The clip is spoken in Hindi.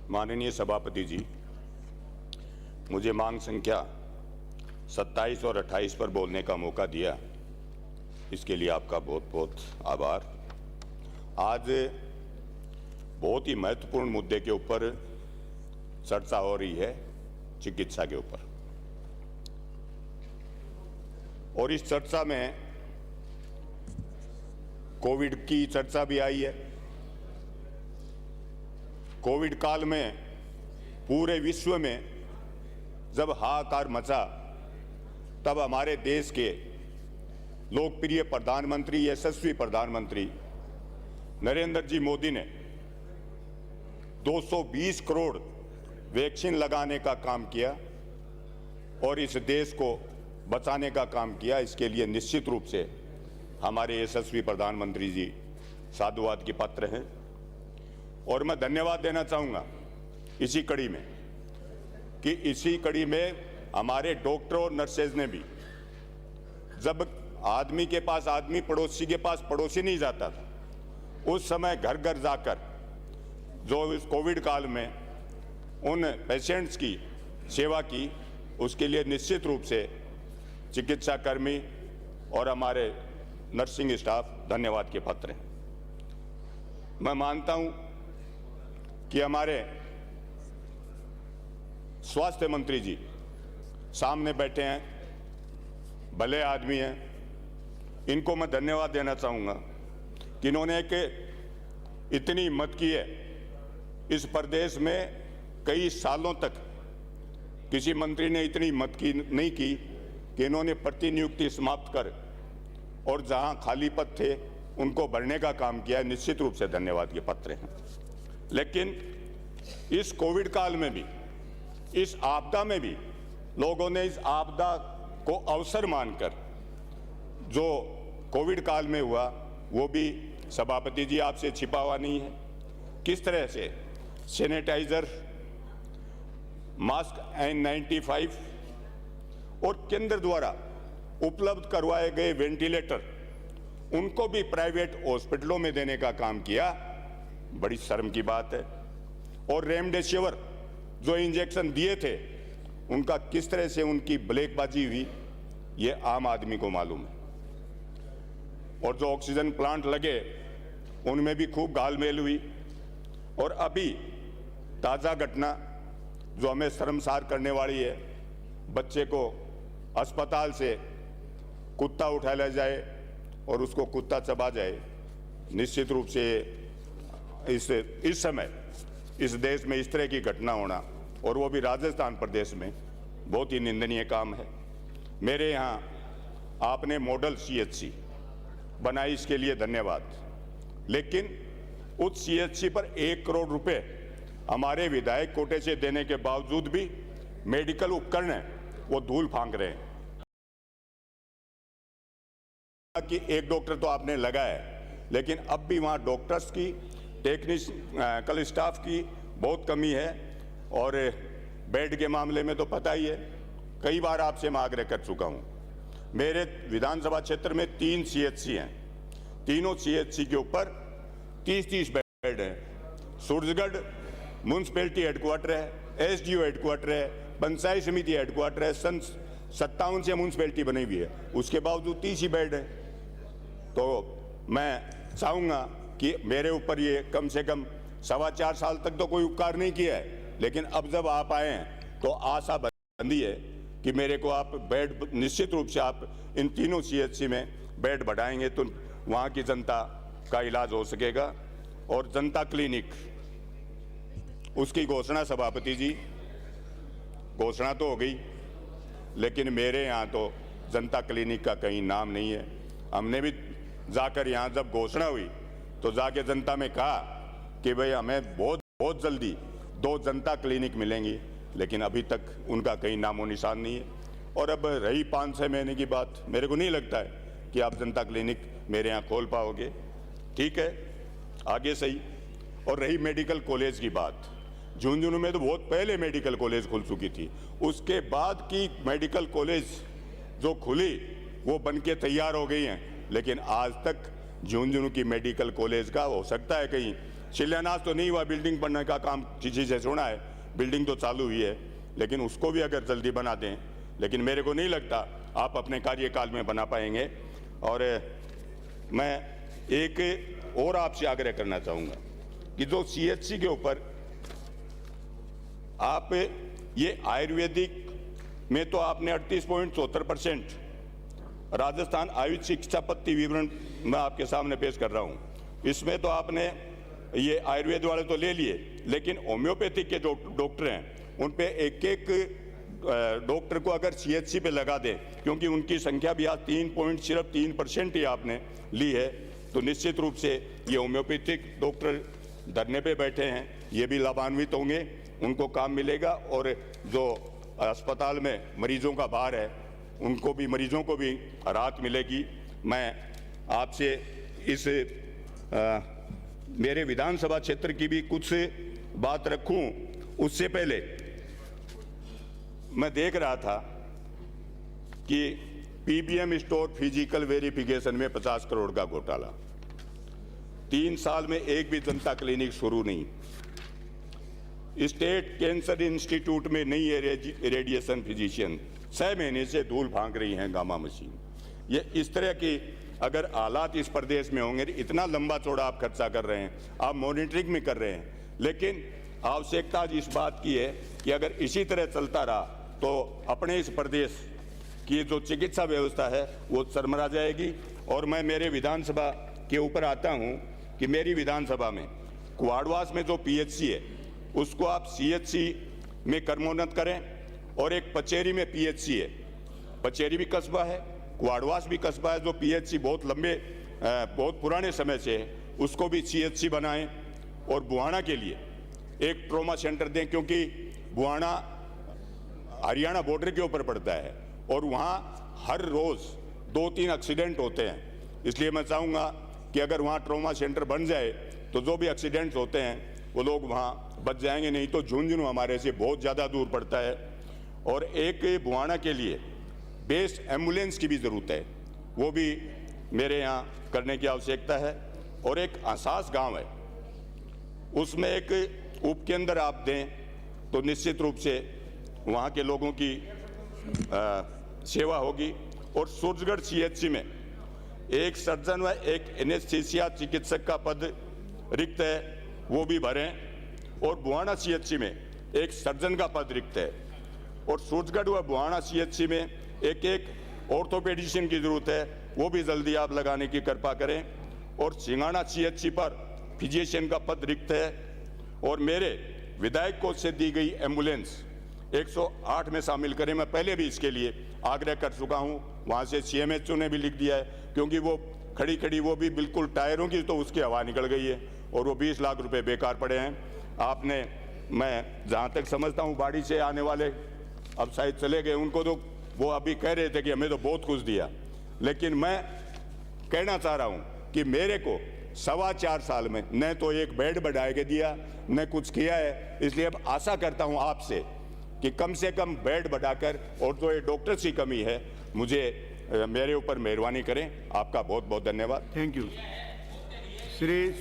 माननीय सभापति जी, मुझे मांग संख्या 27 और 28 पर बोलने का मौका दिया, इसके लिए आपका बहुत बहुत आभार। आज बहुत ही महत्वपूर्ण मुद्दे के ऊपर चर्चा हो रही है, चिकित्सा के ऊपर, और इस चर्चा में कोविड की चर्चा भी आई है। कोविड काल में पूरे विश्व में जब हाहाकार मचा, तब हमारे देश के लोकप्रिय प्रधानमंत्री, यशस्वी प्रधानमंत्री नरेंद्र जी मोदी ने 220 करोड़ वैक्सीन लगाने का काम किया और इस देश को बचाने का काम किया। इसके लिए निश्चित रूप से हमारे यशस्वी प्रधानमंत्री जी साधुवाद के पात्र हैं और मैं धन्यवाद देना चाहूँगा इसी कड़ी में कि इसी कड़ी में हमारे डॉक्टर और नर्सेज ने भी, जब आदमी के पास आदमी, पड़ोसी के पास पड़ोसी नहीं जाता था, उस समय घर घर जाकर जो इस कोविड काल में उन पेशेंट्स की सेवा की, उसके लिए निश्चित रूप से चिकित्सा कर्मी और हमारे नर्सिंग स्टाफ धन्यवाद के पात्र हैं। मैं मानता हूं कि हमारे स्वास्थ्य मंत्री जी सामने बैठे हैं, भले आदमी हैं, इनको मैं धन्यवाद देना चाहूँगा कि इन्होंने एक इतनी हिम्मत की है। इस प्रदेश में कई सालों तक किसी मंत्री ने इतनी हिम्मत नहीं की कि इन्होंने प्रतिनियुक्ति समाप्त कर और जहां खाली पद थे उनको भरने का काम किया। निश्चित रूप से धन्यवाद के पात्र हैं। लेकिन इस कोविड काल में भी, इस आपदा में भी लोगों ने इस आपदा को अवसर मानकर जो कोविड काल में हुआ, वो भी सभापति जी आपसे छिपा हुआ नहीं है। किस तरह से सैनिटाइजर, मास्क N95 और केंद्र द्वारा उपलब्ध करवाए गए वेंटिलेटर, उनको भी प्राइवेट हॉस्पिटलों में देने का काम किया, बड़ी शर्म की बात है। और रेमडेसिविर जो इंजेक्शन दिए थे, उनका किस तरह से उनकी ब्लैकबाजी हुई, ये आम आदमी को मालूम है। और जो ऑक्सीजन प्लांट लगे, उनमें भी खूब घालमेल हुई। और अभी ताज़ा घटना जो हमें शर्मसार करने वाली है, बच्चे को अस्पताल से कुत्ता उठा ले जाए और उसको कुत्ता चबा जाए। निश्चित रूप से इस समय इस देश में इस तरह की घटना होना, और वो भी राजस्थान प्रदेश में, बहुत ही निंदनीय काम है। मेरे यहाँ आपने मॉडल CHC बनाई, इसके लिए धन्यवाद। लेकिन उस CHC पर 1 करोड़ रुपए हमारे विधायक कोटे से देने के बावजूद भी मेडिकल उपकरण है वो धूल फांक रहे हैं कि एक डॉक्टर तो आपने लगाया है, लेकिन अब भी वहाँ डॉक्टर्स की, टेक्निकल स्टाफ की बहुत कमी है। और बेड के मामले में तो पता ही है, कई बार आपसे मैं आग्रह कर चुका हूँ। मेरे विधानसभा क्षेत्र में 3 CHC हैं, तीनों CHC के ऊपर 30-30 बेड हैं। सूरजगढ़ म्यूनसिपैलिटी हेडक्वार्टर है, SDO हेडक्वार्टर है, पंचायत समिति हेडक्वार्टर है, सन 57 से म्यूनसिपैलिटी बनी हुई है, उसके बावजूद 30 ही बेड है। तो मैं चाहूँगा कि मेरे ऊपर ये कम से कम 4.25 साल तक तो कोई उपकार नहीं किया है, लेकिन अब जब आप आए हैं तो आशा बंधी है कि मेरे को आप बेड, निश्चित रूप से आप इन तीनों CHC में बेड बढ़ाएंगे तो वहाँ की जनता का इलाज हो सकेगा। और जनता क्लिनिक, उसकी घोषणा सभापति जी, घोषणा तो हो गई, लेकिन मेरे यहाँ तो जनता क्लिनिक का कहीं नाम नहीं है। हमने भी जाकर यहाँ जब घोषणा हुई तो जाके जनता में कहा कि भाई हमें बहुत जल्दी 2 जनता क्लिनिक मिलेंगी, लेकिन अभी तक उनका कहीं नामो निशान नहीं है। और अब रही 5-6 महीने की बात, मेरे को नहीं लगता है कि आप जनता क्लिनिक मेरे यहाँ खोल पाओगे। ठीक है, आगे सही। और रही मेडिकल कॉलेज की बात, झुंझुनू में तो बहुत पहले मेडिकल कॉलेज खुल चुकी थी, उसके बाद की मेडिकल कॉलेज जो खुली वो बन के तैयार हो गई हैं, लेकिन आज तक झुंझुनू की मेडिकल कॉलेज का हो सकता है कहीं शिलान्यास तो नहीं हुआ, बिल्डिंग बनने का काम किसी से सुना है, बिल्डिंग तो चालू हुई है, लेकिन उसको भी अगर जल्दी बना दें, लेकिन मेरे को नहीं लगता आप अपने कार्यकाल में बना पाएंगे। और मैं एक और आपसे आग्रह करना चाहूँगा कि जो CHC के ऊपर आप ये आयुर्वेदिक में तो आपने 38.74% राजस्थान आयुष शिक्षा पत्ति विवरण मैं आपके सामने पेश कर रहा हूँ, इसमें तो आपने ये आयुर्वेद वाले तो ले लिए, लेकिन होम्योपैथिक के जो डॉक्टर हैं उन पे एक एक डॉक्टर को अगर CHC पे लगा दें, क्योंकि उनकी संख्या भी आज 3% ही आपने ली है, तो निश्चित रूप से ये होम्योपैथिक डॉक्टर धरने पे बैठे हैं, ये भी लाभान्वित होंगे, उनको काम मिलेगा, और जो अस्पताल में मरीजों का भार है उनको भी, मरीजों को भी राहत मिलेगी। मैं आपसे इस मेरे विधानसभा क्षेत्र की भी कुछ बात रखूं, उससे पहले मैं देख रहा था कि PBM स्टोर फिजिकल वेरिफिकेशन में 50 करोड़ का घोटाला, 3 साल में एक भी जनता क्लिनिक शुरू नहीं, स्टेट कैंसर इंस्टीट्यूट में नहीं है रेडिएशन फिजिशियन, 6 महीने से धूल फांक रही हैं गामा मशीन। ये इस तरह की अगर हालात इस प्रदेश में होंगे, इतना लंबा चौड़ा आप खर्चा कर रहे हैं, आप मॉनिटरिंग में कर रहे हैं, लेकिन आवश्यकता इस बात की है कि अगर इसी तरह चलता रहा तो अपने इस प्रदेश की जो चिकित्सा व्यवस्था है वो चरमरा जाएगी। और मैं मेरे विधानसभा के ऊपर आता हूं कि मेरी विधानसभा में कुआड़वास में जो PHC है उसको आप CHC में क्रमोन्नत करें, और एक पचेरी में PHC है, पचेरी भी कस्बा है, कुआड़वास भी कस्बा है, जो PHC बहुत पुराने समय से है, उसको भी CHC बनाएं, और बुहाना के लिए एक ट्रॉमा सेंटर दें, क्योंकि बुहाना हरियाणा बॉर्डर के ऊपर पड़ता है और वहाँ हर रोज़ 2-3 एक्सीडेंट होते हैं। इसलिए मैं चाहूँगा कि अगर वहाँ ट्रॉमा सेंटर बन जाए तो जो भी एक्सीडेंट्स होते हैं वो लोग वहाँ बच जाएंगे, नहीं तो झुंझुनू हमारे से बहुत ज़्यादा दूर पड़ता है। और एक बुहाना के लिए बेस्ट एम्बुलेंस की भी ज़रूरत है, वो भी मेरे यहाँ करने की आवश्यकता है। और एक आसास गांव है, उसमें एक उपकेंद्र आप दें तो निश्चित रूप से वहाँ के लोगों की सेवा होगी। और सूरजगढ़ CHC में एक सर्जन व एक एनेस्थीसिया चिकित्सक का पद रिक्त है, वो भी भरें। और बुहाना CHC में एक सर्जन का पद रिक्त है। और सूरजगढ़ व बुहाना CHC में एक ऑर्थोपेडिशियन की ज़रूरत है, वो भी जल्दी आप लगाने की कृपा करें। और सिंगाना CHC पर फिजिशियन का पद रिक्त है। और मेरे विधायक कोष से दी गई एम्बुलेंस 108 में शामिल करें। मैं पहले भी इसके लिए आग्रह कर चुका हूं, वहां से CMHO ने भी लिख दिया है, क्योंकि वो खड़ी वो भी बिल्कुल टायरों की तो उसकी हवा निकल गई है और वो 20 लाख रुपए बेकार पड़े हैं। आपने, मैं जहां तक समझता हूं बाड़ी से आने वाले अब शायद चले गए, उनको तो वो अभी कह रहे थे कि हमें तो बहुत कुछ दिया, लेकिन मैं कहना चाह रहा हूं कि मेरे को 4.25 साल में न तो एक बेड बढ़ा के दिया न कुछ किया है। इसलिए अब आशा करता हूं आपसे कि कम से कम बेड बढ़ाकर, और जो ये डॉक्टर्स की कमी है, मेरे ऊपर मेहरबानी करें। आपका बहुत बहुत धन्यवाद। Thank you Shri